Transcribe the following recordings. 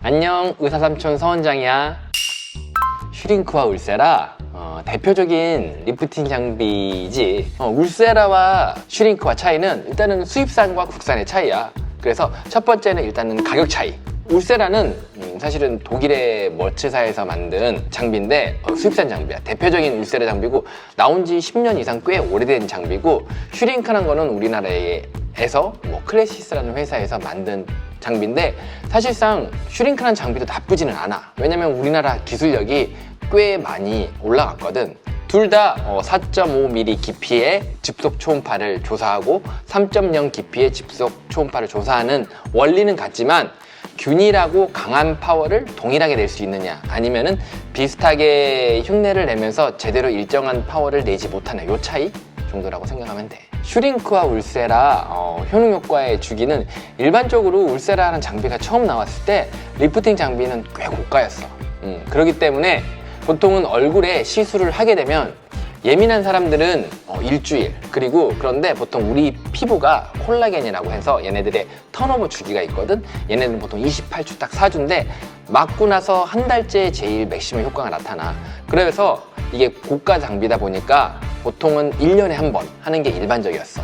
안녕, 의사삼촌 서원장이야. 슈링크와 울세라 대표적인 리프팅 장비이지. 울세라와 슈링크와 차이는 일단은 수입산과 국산의 차이야. 그래서 첫 번째는 일단은 가격 차이. 울세라는 사실은 독일의 머츠사에서 만든 장비인데 수입산 장비야. 대표적인 울세라 장비고 나온 지 10년 이상 꽤 오래된 장비고, 슈링크라는 거는 우리나라에서 클래시스라는 회사에서 만든 장비인데 사실상 슈링크라는 장비도 나쁘지는 않아. 왜냐면 우리나라 기술력이 꽤 많이 올라갔거든. 둘 다 4.5mm 깊이의 집속 초음파를 조사하고 3.0 깊이의 집속 초음파를 조사하는 원리는 같지만 균일하고 강한 파워를 동일하게 낼 수 있느냐, 아니면은 비슷하게 흉내를 내면서 제대로 일정한 파워를 내지 못하는 요 차이 정도라고 생각하면 돼. 슈링크와 울세라 효능 효과의 주기는 일반적으로 울세라라는 장비가 처음 나왔을 때 리프팅 장비는 꽤 고가였어. 그렇기 때문에 보통은 얼굴에 시술을 하게 되면 예민한 사람들은 일주일, 그런데 보통 우리 피부가 콜라겐이라고 해서 얘네들의 턴오버 주기가 있거든. 얘네들은 보통 28주 딱 4주인데 맞고 나서 한 달째 제일 맥시멈 효과가 나타나. 그래서 이게 고가 장비다 보니까 보통은 1년에 한 번 하는 게 일반적이었어.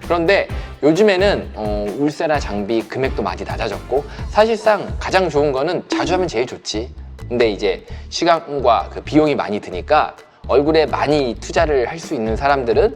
그런데 요즘에는 울세라 장비 금액도 많이 낮아졌고, 사실상 가장 좋은 거는 자주 하면 제일 좋지. 근데 이제 시간과 그 비용이 많이 드니까 얼굴에 많이 투자를 할 수 있는 사람들은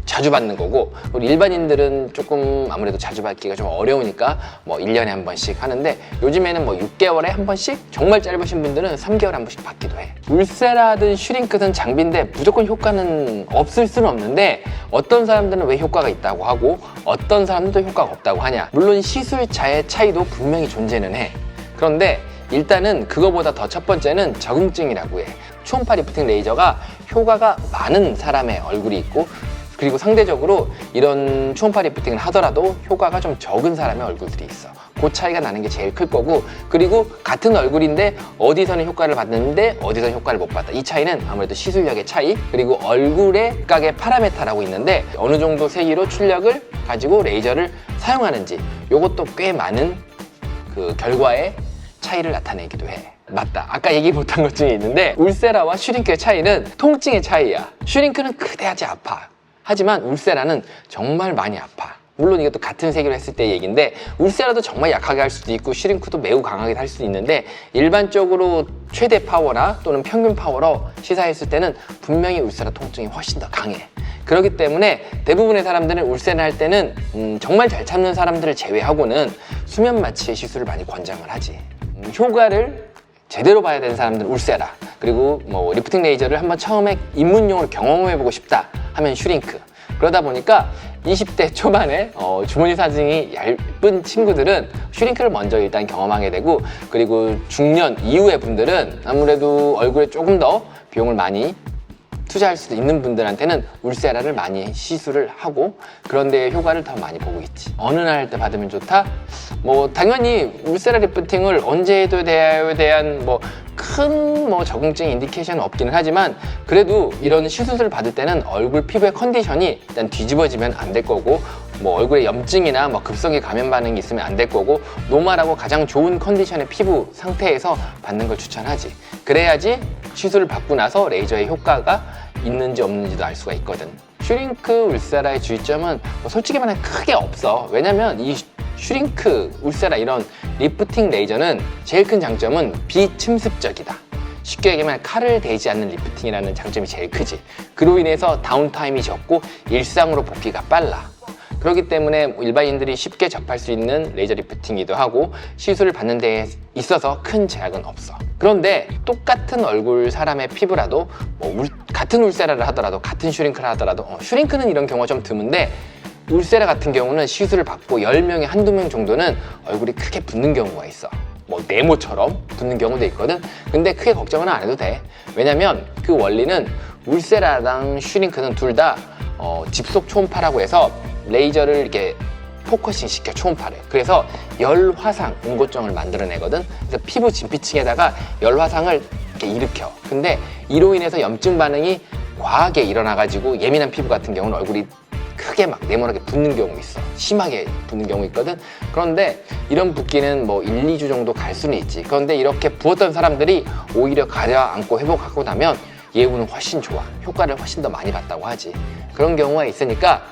자주 받는 거고, 우리 일반인들은 조금 아무래도 자주 받기가 좀 어려우니까 1년에 한 번씩 하는데, 요즘에는 6개월에 한 번씩, 정말 짧으신 분들은 3개월에 한 번씩 받기도 해. 울세라든 슈링크든 장비인데 무조건 효과는 없을 수는 없는데, 어떤 사람들은 왜 효과가 있다고 하고 어떤 사람들은 효과가 없다고 하냐. 물론 시술자의 차이도 분명히 존재는 해. 그런데 일단은 그거보다 더 첫 번째는 적응증이라고 해. 초음파 리프팅 레이저가 효과가 많은 사람의 얼굴이 있고, 그리고 상대적으로 이런 초음파 리프팅을 하더라도 효과가 좀 적은 사람의 얼굴들이 있어. 그 차이가 나는 게 제일 클 거고, 그리고 같은 얼굴인데 어디서는 효과를 받는데 어디서는 효과를 못 받다. 이 차이는 아무래도 시술력의 차이, 그리고 얼굴의 각각의 파라메타라고 있는데 어느 정도 세기로 출력을 가지고 레이저를 사용하는지, 요것도 꽤 많은 그 결과의 차이를 나타내기도 해. 맞다, 아까 얘기 못한 것 중에 있는데, 울세라와 슈링크의 차이는 통증의 차이야. 슈링크는 그대하지 아파. 하지만 울세라는 정말 많이 아파. 물론 이것도 같은 세기로 했을 때 얘기인데, 울세라도 정말 약하게 할 수도 있고 슈링크도 매우 강하게 할 수도 있는데, 일반적으로 최대 파워나 또는 평균 파워로 시사했을 때는 분명히 울세라 통증이 훨씬 더 강해. 그렇기 때문에 대부분의 사람들은 울세라 할 때는 정말 잘 참는 사람들을 제외하고는 수면 마취의 시술을 많이 권장을 하지. 효과를 제대로 봐야 되는 사람들은 울세라, 그리고 리프팅 레이저를 한번 처음에 입문용으로 경험해보고 싶다 하면 슈링크. 그러다 보니까 20대 초반에 주머니 사정이 얇은 친구들은 슈링크를 먼저 일단 경험하게 되고, 그리고 중년 이후의 분들은 아무래도 얼굴에 조금 더 비용을 많이 투자할 수도 있는 분들한테는 울세라를 많이 시술을 하고 그런 데에 효과를 더 많이 보고 있지. 어느 날 할 때 받으면 좋다? 당연히 울세라 리프팅을 언제 해도 대에 대한 큰 적응증 인디케이션은 없기는 하지만, 그래도 이런 시술을 받을 때는 얼굴 피부의 컨디션이 일단 뒤집어지면 안 될 거고, 얼굴에 염증이나 급성기 감염 반응이 있으면 안 될 거고, 노멀하고 가장 좋은 컨디션의 피부 상태에서 받는 걸 추천하지. 그래야지 시술을 받고 나서 레이저의 효과가 있는지 없는지도 알 수가 있거든. 슈링크 울세라의 주의점은 솔직히 말하면 크게 없어. 왜냐면 이 슈링크, 울세라 이런 리프팅 레이저는 제일 큰 장점은 비침습적이다. 쉽게 얘기하면 칼을 대지 않는 리프팅이라는 장점이 제일 크지. 그로 인해서 다운타임이 적고 일상으로 복귀가 빨라. 그렇기 때문에 일반인들이 쉽게 접할 수 있는 레이저 리프팅이기도 하고, 시술을 받는 데 있어서 큰 제약은 없어. 그런데 똑같은 얼굴 사람의 피부라도 같은 울세라를 하더라도, 같은 슈링크를 하더라도, 슈링크는 이런 경우가 좀 드문데 울세라 같은 경우는 시술을 받고 10명에 한두 명 정도는 얼굴이 크게 붓는 경우가 있어. 네모처럼 붓는 경우도 있거든. 근데 크게 걱정은 안 해도 돼. 왜냐면 그 원리는 울세라랑 슈링크는 둘 다 집속 초음파라고 해서 레이저를 이렇게 포커싱 시켜, 초음파를. 그래서 열화상, 응고증을 만들어내거든. 그래서 피부 진피층에다가 열화상을 이렇게 일으켜. 근데 이로 인해서 염증 반응이 과하게 일어나가지고 예민한 피부 같은 경우는 얼굴이 크게 막 네모나게 붓는 경우 있어. 심하게 붓는 경우 있거든. 그런데 이런 붓기는 뭐 1, 2주 정도 갈 수는 있지. 그런데 이렇게 부었던 사람들이 오히려 가려앉고 회복하고 나면 예후는 훨씬 좋아. 효과를 훨씬 더 많이 봤다고 하지. 그런 경우가 있으니까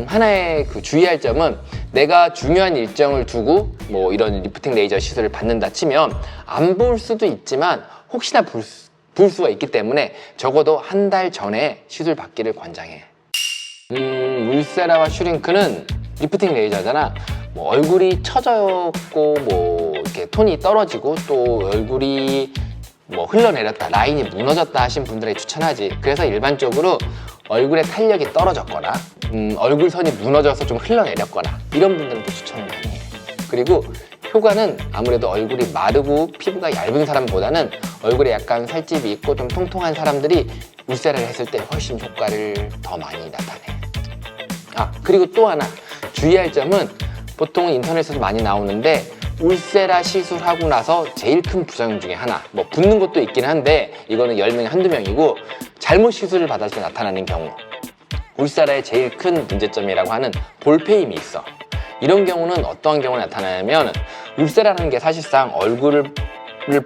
하나의 그 주의할 점은 내가 중요한 일정을 두고 뭐 이런 리프팅 레이저 시술을 받는다 치면 안 볼 수도 있지만 혹시나 볼 수가 있기 때문에 적어도 한 달 전에 시술 받기를 권장해. 울세라와 슈링크는 리프팅 레이저잖아. 뭐 얼굴이 처졌고 뭐 이렇게 톤이 떨어지고 또 얼굴이 뭐 흘러내렸다, 라인이 무너졌다 하신 분들에게 추천하지. 그래서 일반적으로 얼굴의 탄력이 떨어졌거나 얼굴선이 무너져서 좀 흘러내렸거나 이런 분들한테 추천을 많이 해. 그리고 효과는 아무래도 얼굴이 마르고 피부가 얇은 사람보다는 얼굴에 약간 살집이 있고 좀 통통한 사람들이 울세라를 했을 때 훨씬 효과를 더 많이 나타내. 그리고 또 하나 주의할 점은 보통 인터넷에서 많이 나오는데 울세라 시술하고 나서 제일 큰 부작용 중에 하나, 뭐 붓는 것도 있긴 한데 이거는 10명에 한두 명이고 잘못 시술을 받아서 나타나는 경우, 울세라의 제일 큰 문제점이라고 하는 볼페임이 있어. 이런 경우는 어떠한 경우가 나타나냐면 울세라라는 게 사실상 얼굴을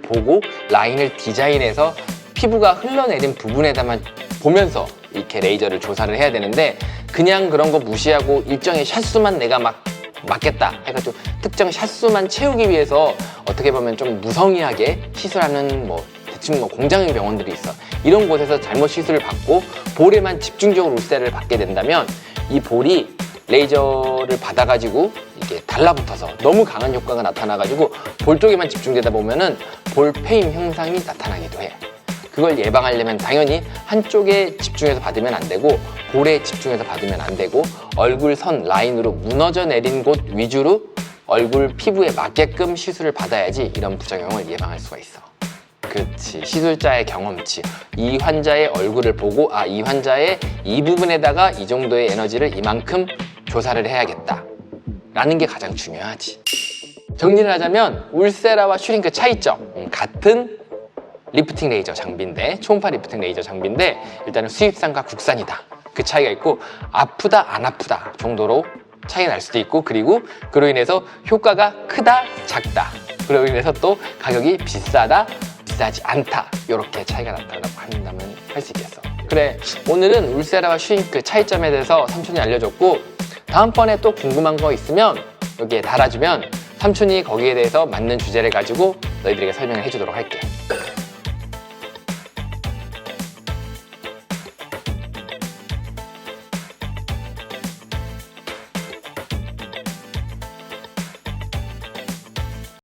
보고 라인을 디자인해서 피부가 흘러내린 부분에다만 보면서 이렇게 레이저를 조사를 해야 되는데 그냥 그런 거 무시하고 일정의 샷수만 내가 막 맞겠다 해가지고 특정 샷수만 채우기 위해서 어떻게 보면 좀 무성의하게 시술하는 뭐 대충 뭐 공장형 병원들이 있어. 이런 곳에서 잘못 시술을 받고 볼에만 집중적으로 울세라를 받게 된다면 이 볼이 레이저를 받아가지고 이게 달라붙어서 너무 강한 효과가 나타나가지고 볼 쪽에만 집중되다 보면은 볼페임 현상이 나타나기도 해. 그걸 예방하려면 당연히 한쪽에 집중해서 받으면 안 되고 볼에 집중해서 받으면 안 되고 얼굴 선 라인으로 무너져 내린 곳 위주로 얼굴 피부에 맞게끔 시술을 받아야지 이런 부작용을 예방할 수가 있어. 그렇지. 시술자의 경험치. 이 환자의 얼굴을 보고 이 환자의 이 부분에다가 이 정도의 에너지를 이만큼 조사를 해야겠다 라는 게 가장 중요하지. 정리를 하자면 울세라와 슈링크 차이점. 같은 리프팅 레이저 장비인데, 초음파 리프팅 레이저 장비인데 일단은 수입산과 국산이다. 그 차이가 있고 아프다 안 아프다 정도로 차이가 날 수도 있고, 그리고 그로 인해서 효과가 크다 작다, 그로 인해서 또 가격이 비싸다 비싸지 않다, 이렇게 차이가 나타나고 한다면 할 수 있겠어. 그래, 오늘은 울세라와 슈링크 차이점에 대해서 삼촌이 알려줬고, 다음번에 또 궁금한 거 있으면 여기에 달아주면 삼촌이 거기에 대해서 맞는 주제를 가지고 너희들에게 설명을 해주도록 할게.